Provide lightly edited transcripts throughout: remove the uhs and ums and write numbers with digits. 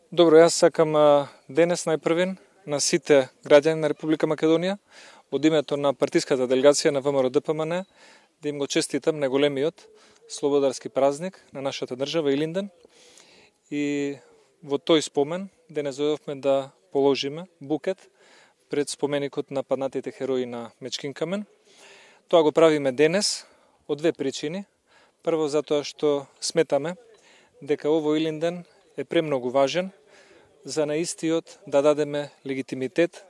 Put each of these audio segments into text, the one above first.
Добро, јас сакам денес најпрвен на сите граѓани на Република Македонија од името на партиската делегација на ВМРО-ДПМН да им го честитам најголемиот слободарски празник на нашата држава Илинден. И во тој спомен денес дојдовме да положиме букет пред споменикот на паднатите херои на Мечкин камен. Тоа го правиме денес од две причини. Прво затоа што сметаме дека овој Илинден е премногу важен за наистиот да дадеме легитимитет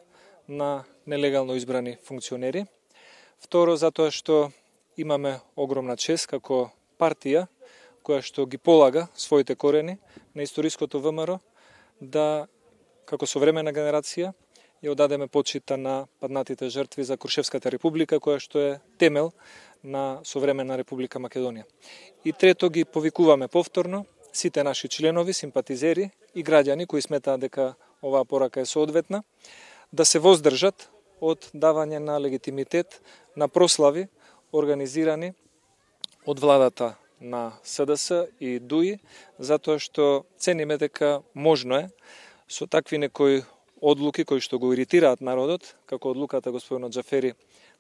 на нелегално избрани функционери. Второ, затоа што имаме огромна чест како партија која што ги полага своите корени на историското ВМРО да, како современа генерација, ја одадеме почита на паднатите жртви за Крушевската република, која што е темел на современа Република Македонија. И трето, ги повикуваме повторно сите наши членови, симпатизери и граѓани кои сметаат дека оваа порака е соодветна, да се воздржат од давање на легитимитет на прослави организирани од владата на СДС и ДУИ, затоа што цениме дека можно е со такви некои одлуки кои што го иритираат народот, како одлуката господинот Џафери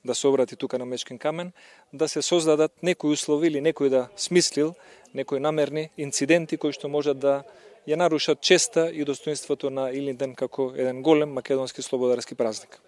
да се обрати тука на Мечкин камен, да се создадат некои услови или некој да смислил некои намерни инциденти кои што можат да ја нарушат честа и достоинството на Илинден како еден голем македонски слободарски празник.